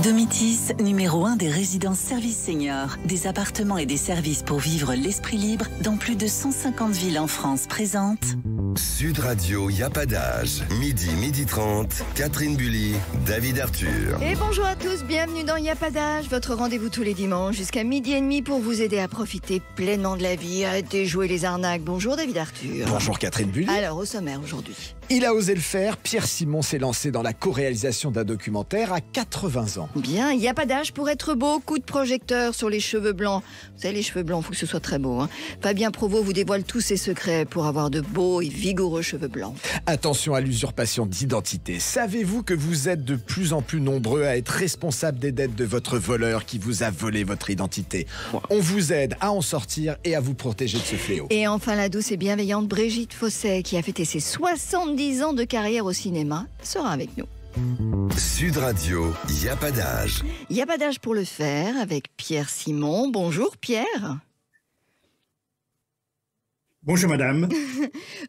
Domitis, numéro 1 des résidences services seniors, des appartements et des services pour vivre l'esprit libre dans plus de 150 villes en France présente. Sud Radio, y a pas d'âge. Midi 30, Catherine Bully, David Arthur. Et bonjour à tous, bienvenue dans Y a pas d'âge, votre rendez-vous tous les dimanches jusqu'à 12h30 pour vous aider à profiter pleinement de la vie, à déjouer les arnaques. Bonjour David Arthur. Bonjour Catherine Bully. Alors au sommaire aujourd'hui. Il a osé le faire, Pierre Simon s'est lancé dans la co-réalisation d'un documentaire à 80 ans. Bien, il n'y a pas d'âge pour être beau, coup de projecteur sur les cheveux blancs. Vous savez, les cheveux blancs, il faut que ce soit très beau. Fabien Provost vous dévoile tous ses secrets pour avoir de beaux et vigoureux cheveux blancs. Attention à l'usurpation d'identité. Savez-vous que vous êtes de plus en plus nombreux à être responsables des dettes de votre voleur qui vous a volé votre identité? On vous aide à en sortir et à vous protéger de ce fléau. Et enfin, la douce et bienveillante Brigitte Fosset, qui a fêté ses 70 ans de carrière au cinéma, sera avec nous. Sud Radio, y a pas d'âge. Il n'y a pas d'âge pour le faire avec Pierre Simon. Bonjour Pierre. Bonjour madame.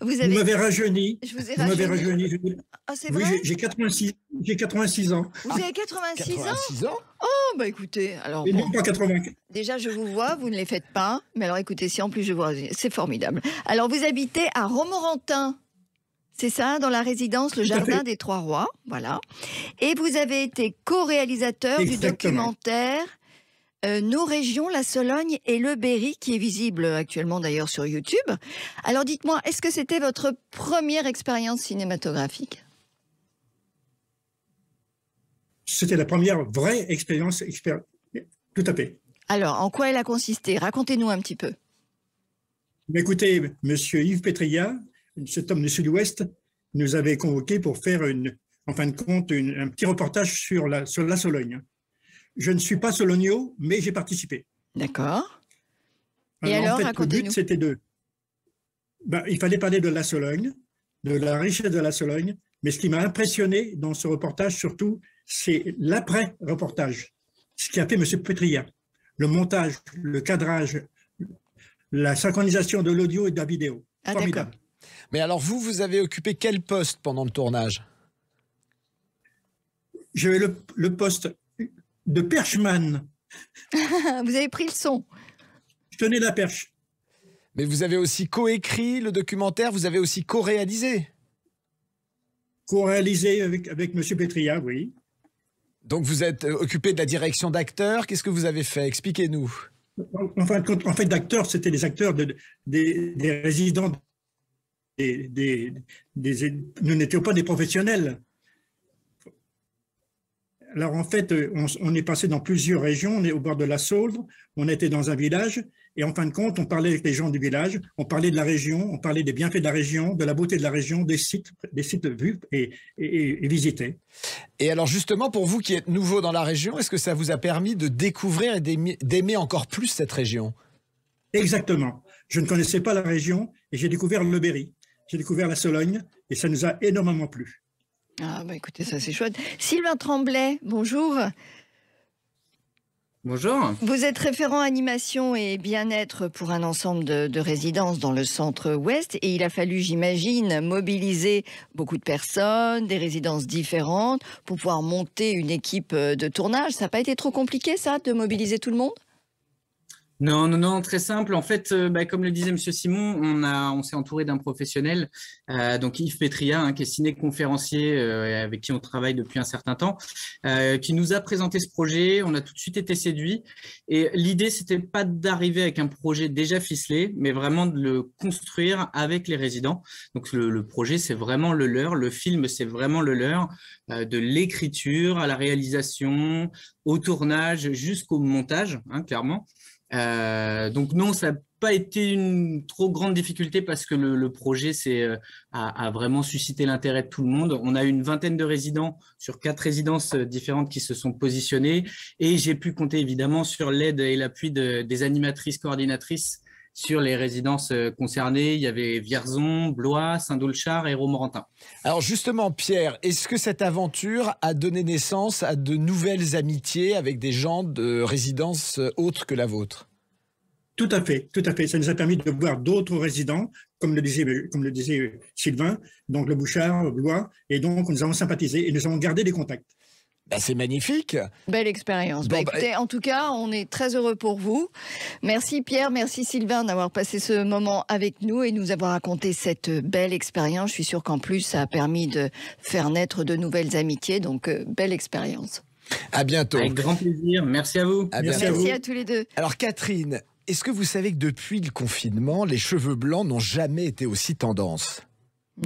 Vous m'avez rajeuni. Je vous ai Vous m'avez rajeuni. Ah, c'est Oui, vrai? j'ai 86 ans. Vous avez 86 ans? 86 ans? Oh, bah écoutez, alors Et bon, non pas 80. déjà je vous vois, vous ne les faites pas. Mais alors écoutez, si en plus je vois, c'est formidable. Alors vous habitez à Romorantin. C'est ça, dans la résidence Le Tout à Jardin fait. des Trois Rois, voilà. Et vous avez été co-réalisateur du Exactement. documentaire Nos régions, la Sologne et le Berry, qui est visible actuellement d'ailleurs sur YouTube. Alors dites-moi, est-ce que c'était votre première expérience cinématographique? C'était la première vraie expérience. Tout à fait. Alors, en quoi elle a consisté? Racontez-nous un petit peu. Mais écoutez, monsieur Yves Pétria, cet homme du Sud-Ouest, nous avait convoqué pour faire en fin de compte, un petit reportage sur la Sologne. Je ne suis pas sologno, mais j'ai participé. D'accord. Et alors, en fait, le racontez-nous. but, c'était il fallait parler de la Sologne, de la richesse de la Sologne, mais ce qui m'a impressionné dans ce reportage, surtout, c'est l'après-reportage. Ce qu'a fait M. Pétria. Le montage, le cadrage, la synchronisation de l'audio et de la vidéo. Ah, Formidable. d'accord. Mais alors vous avez occupé quel poste pendant le tournage? J'avais le poste de perchman. Vous avez pris le son. Je tenais la perche. Mais vous avez aussi co-écrit le documentaire, vous avez aussi co-réalisé. Co-réalisé avec M. Pétria, oui. Donc vous êtes occupé de la direction d'acteurs. Qu'est-ce que vous avez fait? Expliquez-nous. En fait, d'acteurs, c'était des acteurs des résidents. Nous n'étions pas des professionnels. Alors en fait, on est passé dans plusieurs régions, on est au bord de la Sauldre, on était dans un village, et en fin de compte, on parlait avec les gens du village, on parlait de la région, on parlait des bienfaits de la région, de la beauté de la région, des sites vus et visités. Et alors justement, pour vous qui êtes nouveau dans la région, est-ce que ça vous a permis de découvrir et d'aimer encore plus cette région? Exactement. Je ne connaissais pas la région, et j'ai découvert le Berry, j'ai découvert la Sologne, et ça nous a énormément plu. Ah, bah écoutez, ça c'est chouette. Sylvain Tremblay, bonjour. Bonjour. Vous êtes référent animation et bien-être pour un ensemble de résidences dans le centre-ouest et il a fallu, j'imagine, mobiliser beaucoup de personnes, des résidences différentes pour pouvoir monter une équipe de tournage. Ça n'a pas été trop compliqué, ça, de mobiliser tout le monde? Non, très simple. En fait, comme le disait Monsieur Simon, on s'est entouré d'un professionnel, donc Yves Pétria, qui est ciné-conférencier, avec qui on travaille depuis un certain temps, qui nous a présenté ce projet. On a tout de suite été séduits. Et l'idée, c'était pas d'arriver avec un projet déjà ficelé, mais vraiment de le construire avec les résidents. Donc le projet, c'est vraiment le leur. Le film, c'est vraiment le leur. De l'écriture à la réalisation, au tournage, jusqu'au montage, clairement. Donc non, ça n'a pas été une trop grande difficulté parce que le projet a vraiment suscité l'intérêt de tout le monde. On a eu une vingtaine de résidents sur 4 résidences différentes qui se sont positionnés et j'ai pu compter évidemment sur l'aide et l'appui des animatrices coordinatrices sur les résidences concernées. Il y avait Vierzon, Blois, Saint-Doulchard et Romorantin. Alors justement, Pierre, est-ce que cette aventure a donné naissance à de nouvelles amitiés avec des gens de résidences autres que la vôtre? Tout à fait, tout à fait. Ça nous a permis de voir d'autres résidents, comme le disait Sylvain, donc le Bouchard, Blois, et donc nous avons sympathisé et nous avons gardé des contacts. Ben, c'est magnifique. Belle expérience. Bon, Écoutez, en tout cas, on est très heureux pour vous. Merci Pierre, merci Sylvain d'avoir passé ce moment avec nous et nous avoir raconté cette belle expérience. Je suis sûre qu'en plus, ça a permis de faire naître de nouvelles amitiés. Donc, belle expérience. À bientôt. Avec grand plaisir. Merci à vous. À bientôt. Merci à tous les deux. Alors Catherine, est-ce que vous savez que depuis le confinement, les cheveux blancs n'ont jamais été aussi tendance?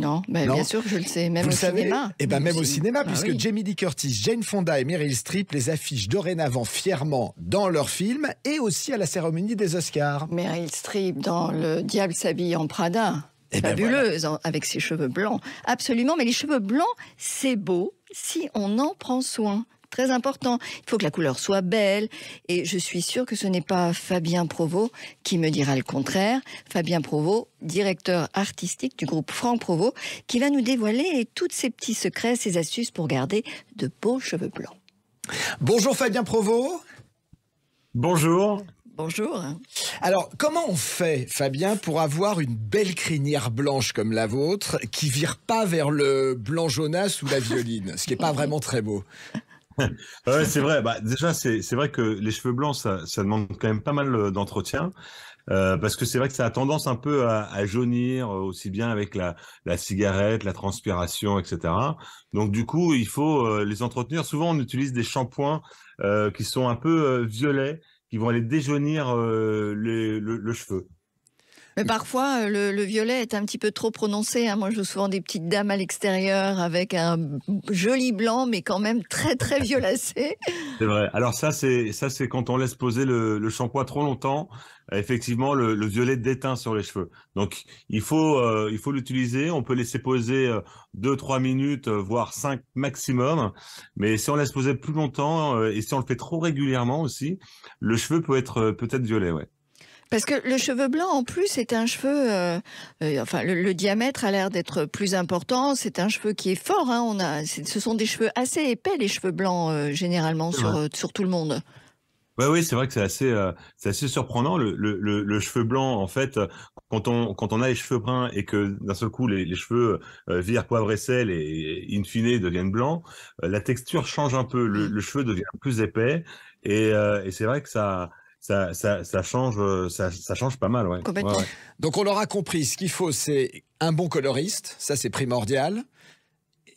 Non, ben Non. bien sûr que je le sais, même Vous au le savez? cinéma. Eh ben même au cinéma, Ah puisque oui. Jamie Lee Curtis, Jane Fonda et Meryl Streep les affichent dorénavant fièrement dans leurs films et aussi à la cérémonie des Oscars. Meryl Streep dans Le Diable s'habille en Prada. Eh ben Fabuleuse, avec ses cheveux blancs. Absolument, mais les cheveux blancs, c'est beau si on en prend soin. Très important. Il faut que la couleur soit belle. Et je suis sûre que ce n'est pas Fabien Provost qui me dira le contraire. Fabien Provost, directeur artistique du groupe Franck Provost, qui va nous dévoiler tous ces petits secrets, ces astuces pour garder de beaux cheveux blancs. Bonjour Fabien Provost. Bonjour. Bonjour. Alors, comment on fait, Fabien, pour avoir une belle crinière blanche comme la vôtre, qui vire pas vers le blanc jaunasse ou la violine, ce qui est pas vraiment très beau? Ouais, c'est vrai. Bah, déjà, c'est vrai que les cheveux blancs, ça demande quand même pas mal d'entretien. Parce que c'est vrai que ça a tendance un peu à jaunir, aussi bien avec la cigarette, la transpiration, etc. Donc du coup, il faut les entretenir. Souvent, on utilise des shampoings qui sont un peu violets, qui vont aller déjaunir le cheveu. Mais parfois, le violet est un petit peu trop prononcé. Hein. Moi, je vois souvent des petites dames à l'extérieur avec un joli blanc, mais quand même très, très violacé. C'est vrai. Alors ça, c'est quand on laisse poser le shampoing trop longtemps. Effectivement, le violet déteint sur les cheveux. Donc, il faut l'utiliser. On peut laisser poser 2-3 minutes, voire 5 maximum. Mais si on laisse poser plus longtemps et si on le fait trop régulièrement aussi, le cheveu peut être peut-être violet, ouais. Parce que le cheveu blanc, en plus, c'est un cheveu... enfin, le diamètre a l'air d'être plus important. C'est un cheveu qui est fort. Hein. Ce sont des cheveux assez épais, les cheveux blancs, généralement, sur tout le monde. Ouais, oui, c'est vrai que c'est assez surprenant. Le cheveu blanc, en fait, quand on a les cheveux bruns et que d'un seul coup les cheveux virent poivre et sel et in fine deviennent blancs, la texture change un peu. Le cheveu devient plus épais et c'est vrai que ça change pas mal, ouais. Complètement. Ouais. Donc on l'aura compris, ce qu'il faut, c'est un bon coloriste, ça c'est primordial,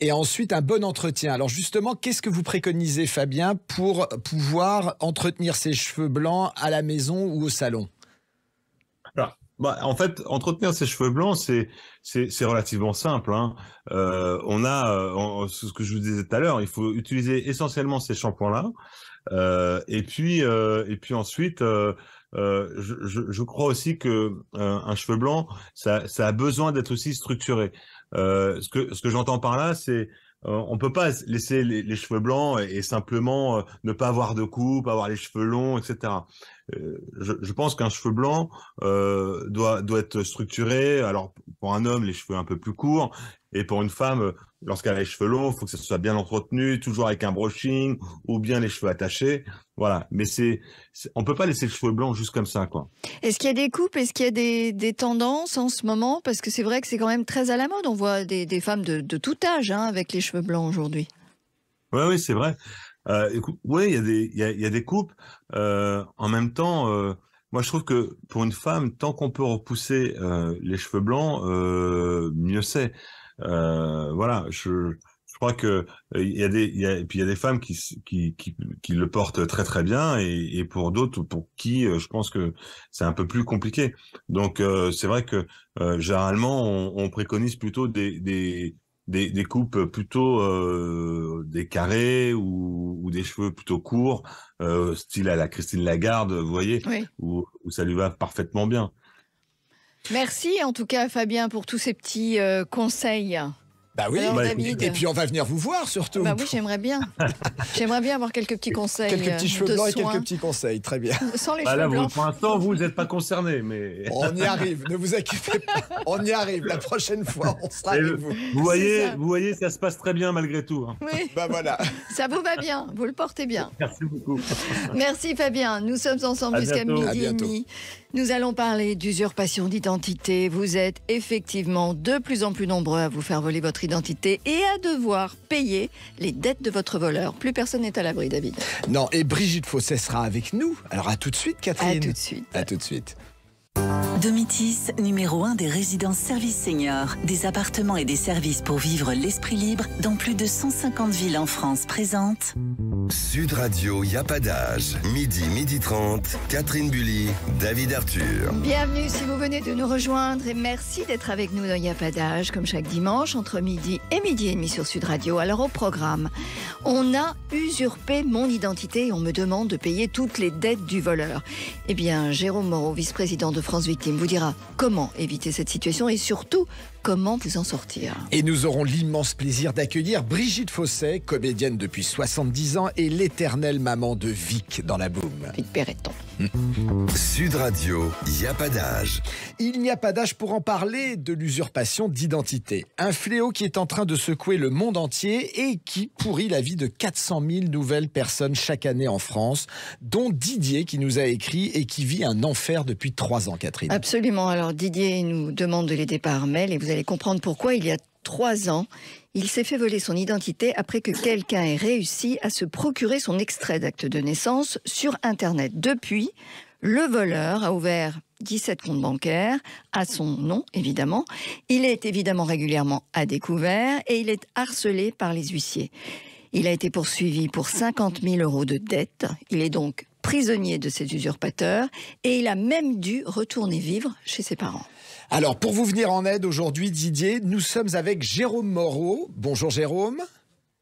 et ensuite un bon entretien. Alors justement, qu'est-ce que vous préconisez, Fabien, pour pouvoir entretenir ses cheveux blancs à la maison ou au salon? Alors, en fait, entretenir ses cheveux blancs, c'est relativement simple, hein. Ce que je vous disais tout à l'heure, il faut utiliser essentiellement ces shampoings-là. Et puis ensuite, je crois aussi que un cheveu blanc, ça a besoin d'être aussi structuré. Ce que j'entends par là, c'est on peut pas laisser les cheveux blancs et simplement ne pas avoir de coupe, avoir les cheveux longs, etc. Je pense qu'un cheveu blanc doit être structuré. Alors pour un homme, les cheveux un peu plus courts, et pour une femme, lorsqu'elle a les cheveux longs, il faut que ça soit bien entretenu, toujours avec un brushing ou bien les cheveux attachés. Voilà. Mais on peut pas laisser le cheveu blanc juste comme ça, quoi. Est-ce qu'il y a des coupes? Est-ce qu'il y a des tendances en ce moment? Parce que c'est vrai que c'est quand même très à la mode. On voit des femmes de tout âge avec les cheveux blancs aujourd'hui. Oui, c'est vrai. Écoute, oui, il y a des coupes. En même temps, moi, je trouve que pour une femme, tant qu'on peut repousser les cheveux blancs, mieux c'est. Voilà, je crois que il y a des femmes qui le portent très très bien et pour d'autres pour qui je pense que c'est un peu plus compliqué. Donc c'est vrai que généralement on préconise plutôt des coupes plutôt des carrés ou des cheveux plutôt courts, style à la Christine Lagarde, vous voyez, Oui. où ça lui va parfaitement bien. Merci en tout cas Fabien pour tous ces petits conseils. Bah oui, Alors, bah, David. et puis on va venir vous voir surtout. Bah oui, j'aimerais bien. J'aimerais bien avoir quelques petits conseils. Quelques petits cheveux de blancs et soins. quelques petits conseils, très bien. Sans les Bah cheveux là, blancs. pour l'instant, vous n'êtes pas concerné, mais On y arrive, ne vous inquiétez pas, on y arrive. La prochaine fois, on sera avec vous. vous ça. voyez, ça se passe très bien malgré tout, hein. Oui, Bah voilà. ça vous va bien, vous le portez bien. Merci beaucoup. Merci Fabien, nous sommes ensemble À jusqu'à bientôt. midi À et bientôt. demi. Nous allons parler d'usurpation d'identité. Vous êtes effectivement de plus en plus nombreux à vous faire voler votre votre identité et à devoir payer les dettes de votre voleur. Plus personne n'est à l'abri, David. Non, et Brigitte Fossé sera avec nous. Alors à tout de suite, Catherine. À tout de suite. À tout de suite. Domitis, numéro 1 des résidences services seniors, des appartements et des services pour vivre l'esprit libre dans plus de 150 villes en France, présente Sud Radio, y a pas d'âge. Midi 30, Catherine Bully, David Arthur. Bienvenue si vous venez de nous rejoindre et merci d'être avec nous dans Y a pas d'âge, comme chaque dimanche, entre midi et demi sur Sud Radio. Alors au programme, on a usurpé mon identité et on me demande de payer toutes les dettes du voleur. Eh bien, Jérôme Moreau, vice-président de France Victimes, vous dira comment éviter cette situation et surtout comment vous en sortir. Et nous aurons l'immense plaisir d'accueillir Brigitte Fossé, comédienne depuis 70 ans et l'éternelle maman de Vic dans La Boum. Vic Perretton. Sud Radio, y a pas d'âge. Il n'y a pas d'âge pour en parler de l'usurpation d'identité. Un fléau qui est en train de secouer le monde entier et qui pourrit la vie de 400 000 nouvelles personnes chaque année en France, dont Didier qui nous a écrit et qui vit un enfer depuis 3 ans, Catherine. Absolument. Alors Didier nous demande de l'aider par mail et vous allez comprendre pourquoi. Il y a 3 ans, il s'est fait voler son identité après que quelqu'un ait réussi à se procurer son extrait d'acte de naissance sur Internet. Depuis, le voleur a ouvert 17 comptes bancaires à son nom, évidemment. Il est évidemment régulièrement à découvert et il est harcelé par les huissiers. Il a été poursuivi pour 50 000 € de dettes. Il est donc prisonnier de ces usurpateurs et il a même dû retourner vivre chez ses parents. Alors, pour vous venir en aide aujourd'hui, Didier, nous sommes avec Jérôme Moreau. Bonjour Jérôme.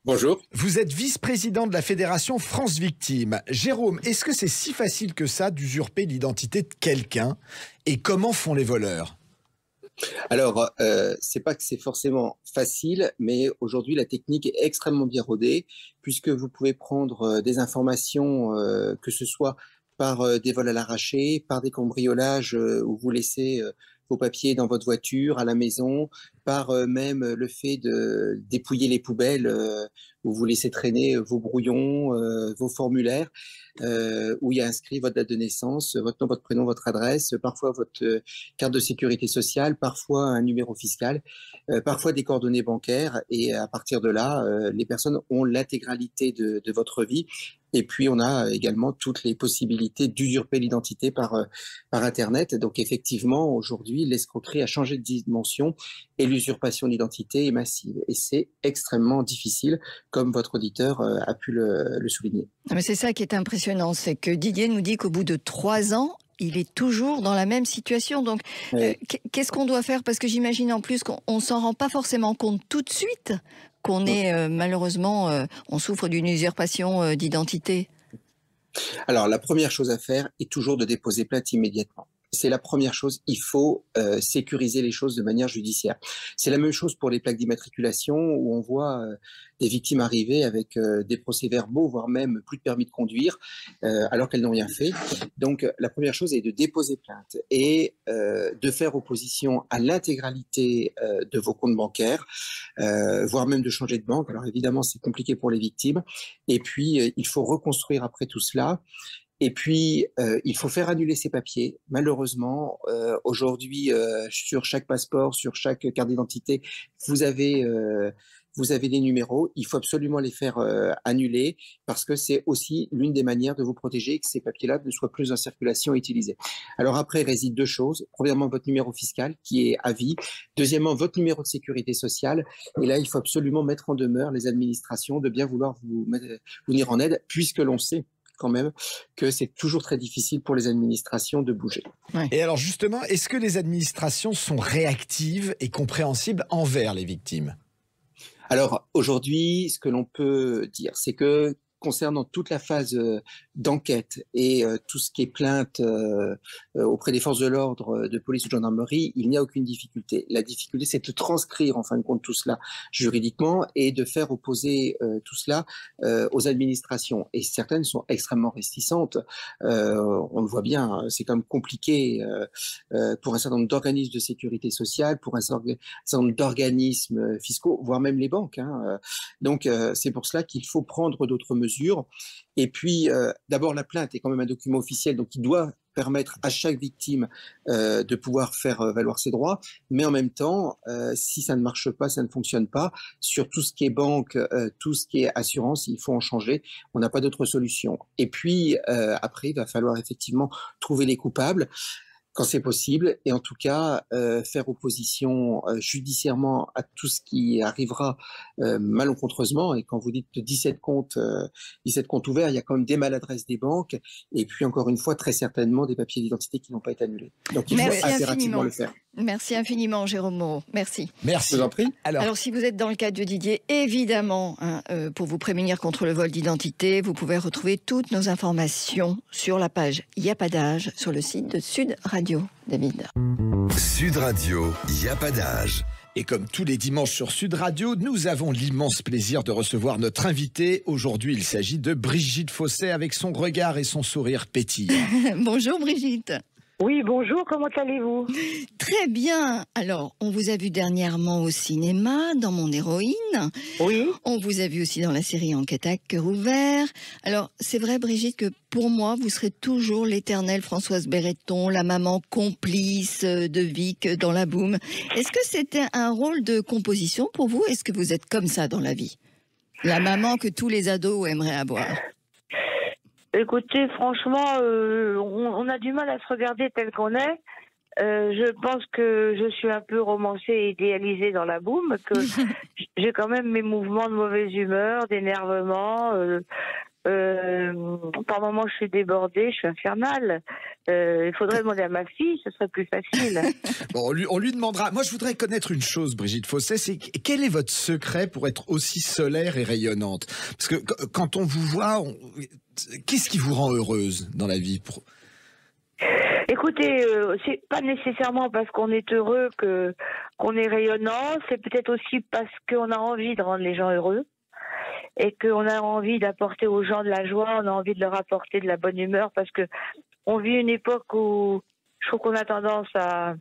Bonjour. Vous êtes vice-président de la Fédération France Victimes. Jérôme, est-ce que c'est si facile que ça d'usurper l'identité de quelqu'un? Et comment font les voleurs? Alors, c'est pas que c'est forcément facile, mais aujourd'hui, la technique est extrêmement bien rodée, puisque vous pouvez prendre des informations, que ce soit par des vols à l'arraché, par des cambriolages où vous laissez vos papiers dans votre voiture, à la maison, par même le fait de dépouiller les poubelles où vous laissez traîner vos brouillons, vos formulaires, où il y a inscrit votre date de naissance, votre nom, votre prénom, votre adresse, parfois votre carte de sécurité sociale, parfois un numéro fiscal, parfois des coordonnées bancaires. Et à partir de là, les personnes ont l'intégralité de votre vie. Et puis, on a également toutes les possibilités d'usurper l'identité par Internet. Donc, effectivement, aujourd'hui, l'escroquerie a changé de dimension et l'usurpation d'identité est massive. Et c'est extrêmement difficile, comme votre auditeur a pu le souligner. Mais c'est ça qui est impressionnant, c'est que Didier nous dit qu'au bout de 3 ans, il est toujours dans la même situation. Donc, Oui. Qu'est-ce qu'on doit faire? Parce que j'imagine en plus qu'on ne s'en rend pas forcément compte tout de suite qu'on est malheureusement, on souffre d'une usurpation d'identité. Alors, la première chose à faire est toujours de déposer plainte immédiatement. C'est la première chose, il faut sécuriser les choses de manière judiciaire. C'est la même chose pour les plaques d'immatriculation où on voit des victimes arriver avec des procès-verbaux, voire même plus de permis de conduire, alors qu'elles n'ont rien fait. Donc la première chose est de déposer plainte et de faire opposition à l'intégralité de vos comptes bancaires, voire même de changer de banque. Alors évidemment, c'est compliqué pour les victimes. Et puis, il faut reconstruire après tout cela. Et puis, il faut faire annuler ces papiers. Malheureusement, aujourd'hui, sur chaque passeport, sur chaque carte d'identité, vous avez des numéros. Il faut absolument les faire annuler parce que c'est aussi l'une des manières de vous protéger et que ces papiers-là ne soient plus en circulation et utilisés. Alors après, résident 2 choses. Premièrement, votre numéro fiscal qui est à vie. Deuxièmement, votre numéro de sécurité sociale. Et là, il faut absolument mettre en demeure les administrations de bien vouloir vous venir en aide puisque l'on sait quand même que c'est toujours très difficile pour les administrations de bouger. Ouais. Et alors justement, est-ce que les administrations sont réactives et compréhensibles envers les victimes? Alors aujourd'hui, ce que l'on peut dire, c'est que concernant toute la phase d'enquête et tout ce qui est plainte auprès des forces de l'ordre, de police ou de gendarmerie, il n'y a aucune difficulté. La difficulté, c'est de transcrire en fin de compte tout cela juridiquement et de faire opposer tout cela aux administrations. Et certaines sont extrêmement réticentes. On le voit bien, c'est quand même compliqué pour un certain nombre d'organismes de sécurité sociale, pour un certain nombre d'organismes fiscaux, voire même les banques. Donc, c'est pour cela qu'il faut prendre d'autres mesures. Et puis, d'abord, la plainte est quand même un document officiel, donc il doit permettre à chaque victime de pouvoir faire valoir ses droits, mais en même temps, si ça ne marche pas, ça ne fonctionne pas, sur tout ce qui est banque, tout ce qui est assurance, il faut en changer, on n'a pas d'autre solution. Et puis, après, il va falloir effectivement trouver les coupables, quand c'est possible, et en tout cas faire opposition judiciairement à tout ce qui arrivera malencontreusement. Et quand vous dites 17 comptes ouverts, il y a quand même des maladresses des banques, et puis encore une fois, très certainement des papiers d'identité qui n'ont pas été annulés. Donc il faut impérativement le faire. Merci infiniment, Jérôme Moreau. Merci. Merci. Je vous en prie. Alors, si vous êtes dans le cas de Didier, évidemment, pour vous prémunir contre le vol d'identité, vous pouvez retrouver toutes nos informations sur la page Il n'y a pas d'âge sur le site de Sud Radio. David. Sud Radio, il n'y a pas d'âge. Et comme tous les dimanches sur Sud Radio, nous avons l'immense plaisir de recevoir notre invité. Aujourd'hui, il s'agit de Brigitte Fossey avec son regard et son sourire pétillant. Bonjour Brigitte. Oui, bonjour, comment allez-vous? Très bien. Alors, on vous a vu dernièrement au cinéma, dans Mon héroïne. Oui. On vous a vu aussi dans la série Enquête à cœur ouvert. Alors, c'est vrai, Brigitte, que pour moi, vous serez toujours l'éternelle Françoise Béreton, la maman complice de Vic dans La Boum. Est-ce que c'était un rôle de composition pour vous? Est-ce que vous êtes comme ça dans la vie? La maman que tous les ados aimeraient avoir. Écoutez, franchement, on a du mal à se regarder tel qu'on est. Je pense que je suis un peu romancée et idéalisée dans La Boum, que j'ai quand même mes mouvements de mauvaise humeur, d'énervement. Par moments, je suis débordée, je suis infernale. Il faudrait demander à ma fille, ce serait plus facile. Bon, on lui demandera. Moi, je voudrais connaître une chose, Brigitte Fossey, c'est quel est votre secret pour être aussi solaire et rayonnante? Parce que quand on vous voit, qu'est-ce qui vous rend heureuse dans la vie? Écoutez, c'est pas nécessairement parce qu'on est heureux qu'on est rayonnant, c'est peut-être aussi parce qu'on a envie de rendre les gens heureux et qu'on a envie d'apporter aux gens de la joie, on a envie de leur apporter de la bonne humeur, parce que on vit une époque où je trouve qu'on a tendance à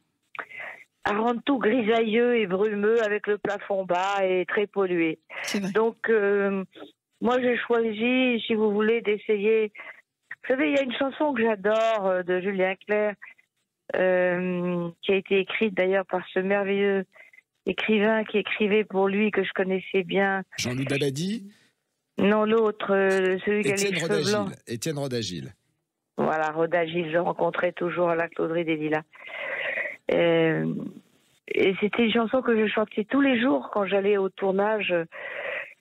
rendre tout grisailleux et brumeux avec le plafond bas et très pollué. Donc, moi j'ai choisi, si vous voulez, d'essayer. Vous savez, il y a une chanson que j'adore de Julien Clerc, qui a été écrite d'ailleurs par ce merveilleux écrivain qui écrivait pour lui, que je connaissais bien. Jean-Loup Dabadi? Non, l'autre, celui qui a les cheveux blancs. Étienne Rodagil. Voilà, Rodagil, je le rencontrais toujours à la Clauderie des Lilas. Et c'était une chanson que je chantais tous les jours quand j'allais au tournage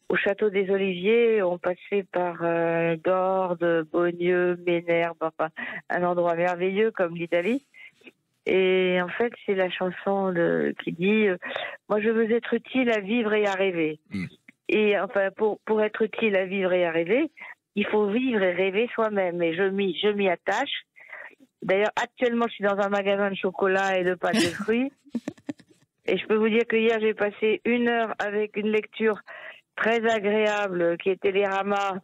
au Château des Oliviers. On passait par Gordes, Beaulieu, Ménherbe, enfin, un endroit merveilleux comme l'Italie. Et en fait, c'est la chanson qui dit moi, je veux être utile à vivre et à rêver. Et enfin, pour être utile à vivre et à rêver, il faut vivre et rêver soi-même. Et je m'y attache. D'ailleurs, actuellement, je suis dans un magasin de chocolat et de pâtes de fruits. Et je peux vous dire que hier, j'ai passé 1 heure avec une lecture très agréable qui est Télérama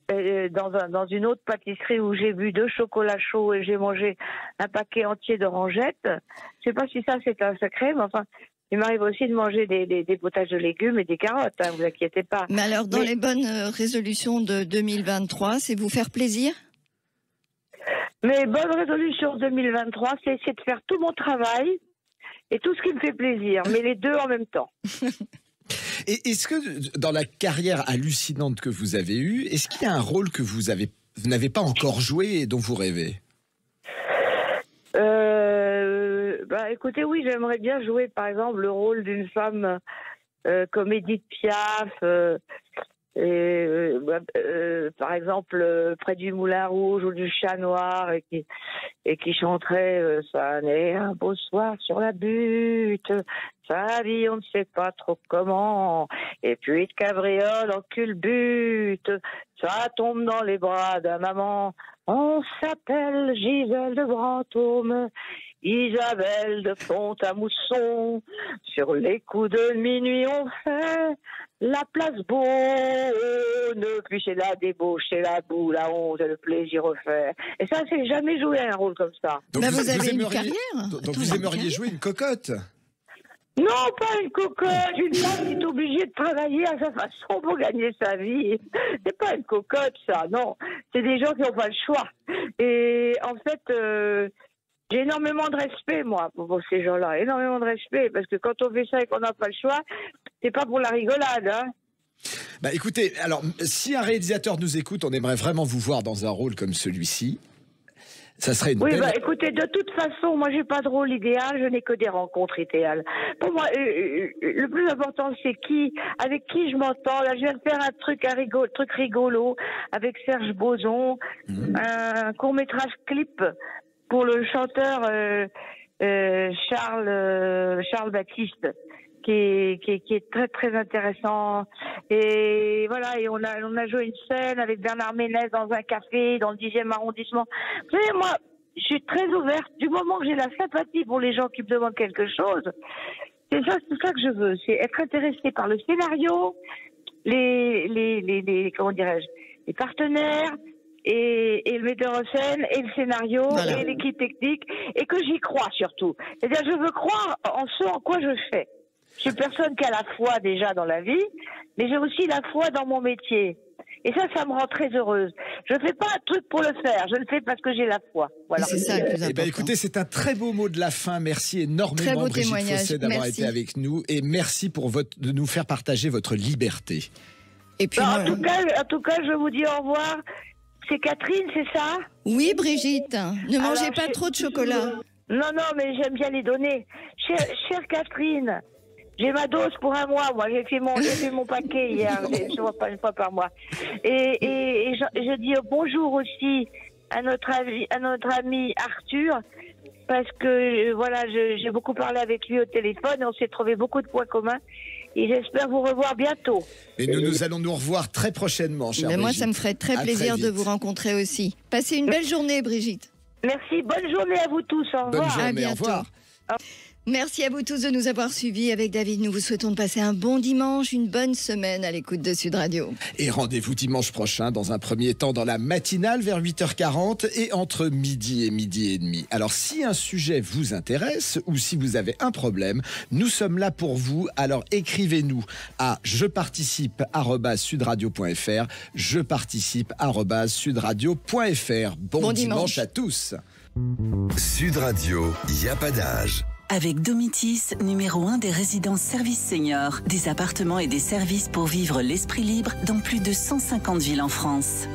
dans une autre pâtisserie où j'ai bu 2 chocolats chauds et j'ai mangé un paquet entier d'orangettes. Je ne sais pas si ça c'est un secret, mais enfin, il m'arrive aussi de manger des potages de légumes et des carottes, hein, vous inquiétez pas. Mais alors, dans les bonnes résolutions de 2023, c'est vous faire plaisir? Mes bonnes résolutions 2023, c'est de faire tout mon travail et tout ce qui me fait plaisir, mais les deux en même temps. Et est-ce que dans la carrière hallucinante que vous avez eue, est-ce qu'il y a un rôle que vous n'avez pas encore joué et dont vous rêvez? Écoutez, oui, j'aimerais bien jouer par exemple le rôle d'une femme comme Edith Piaf, par exemple près du Moulin Rouge ou du Chat Noir, et qui chanterait ça n'est un beau soir sur la butte, sa vie on ne sait pas trop comment, et puis de cabriole en culbute, ça tombe dans les bras d'un amant, on s'appelle Gisèle de Brantôme, Isabelle de Pont-à-Mousson, sur les coups de minuit on fait la place Beaune, puis c'est la débauche, c'est la boue, la honte et le plaisir offert. Et ça, c'est jamais joué un rôle comme ça. Donc vous avez une carrière. Donc vous aimeriez jouer une cocotte? Non, pas une cocotte, une femme qui est obligée de travailler à sa façon pour gagner sa vie. C'est pas une cocotte, ça, non. C'est des gens qui n'ont pas le choix. Et en fait, j'ai énormément de respect, moi, pour ces gens-là. Énormément de respect, parce que quand on fait ça et qu'on n'a pas le choix, c'est pas pour la rigolade, hein. Bah écoutez, alors, si un réalisateur nous écoute, on aimerait vraiment vous voir dans un rôle comme celui-ci. Ça serait une belle... bah écoutez, de toute façon, moi j'ai pas de rôle idéal, je n'ai que des rencontres idéales. Pour moi, le plus important c'est avec qui je m'entends. Là, je viens de faire un truc rigolo avec Serge Boson, un court-métrage clip pour le chanteur Charles Baptiste. Qui est très très intéressant, et voilà, et on a joué une scène avec Bernard Ménez dans un café dans le 10e arrondissement. Vous savez, moi je suis très ouverte du moment que j'ai la sympathie pour les gens qui me demandent quelque chose. C'est ça que je veux, c'est être intéressée par le scénario, comment dirais-je, les partenaires et le metteur en scène et le scénario, voilà, et l'équipe technique, et que j'y crois surtout. C'est-à-dire, je veux croire en ce en quoi je fais. Je suis personne qui a la foi déjà dans la vie, mais j'ai aussi la foi dans mon métier. Et ça me rend très heureuse. Je ne fais pas un truc pour le faire, je le fais parce que j'ai la foi. Voilà. C'est ça le plus important. Écoutez, c'est un très beau mot de la fin. Merci énormément, Brigitte Fossé, d'avoir été avec nous. Et merci de nous faire partager votre liberté. Et puis en tout cas, je vous dis au revoir. C'est Catherine, c'est ça? Oui, Brigitte. Ne mangez pas trop de chocolat. Non, mais j'aime bien les donner. Chère Catherine, j'ai ma dose pour un mois, moi. J'ai fait mon paquet hier. Je vois pas une fois par mois. Et je dis bonjour aussi à notre ami Arthur, parce que voilà, j'ai beaucoup parlé avec lui au téléphone et on s'est trouvé beaucoup de points communs. Et j'espère vous revoir bientôt. Et nous allons nous revoir très prochainement, chère Brigitte. Moi, ça me ferait très plaisir de vous rencontrer aussi. Passez une belle journée, Brigitte. Merci. Bonne journée à vous tous. Au revoir. Bonne journée, à bientôt. Au revoir. Merci à vous tous de nous avoir suivis. Avec David, nous vous souhaitons de passer un bon dimanche, une bonne semaine à l'écoute de Sud Radio. Et rendez-vous dimanche prochain, dans un premier temps dans la matinale vers 8h40 et entre midi et midi et demi. Alors si un sujet vous intéresse ou si vous avez un problème, nous sommes là pour vous. Alors écrivez-nous à jeparticipe@sudradio.fr, jeparticipe@sudradio.fr. Bon dimanche à tous. Sud Radio, y a pas d'âge. Avec Domitis, numéro 1 des résidences services seniors, des appartements et des services pour vivre l'esprit libre dans plus de 150 villes en France.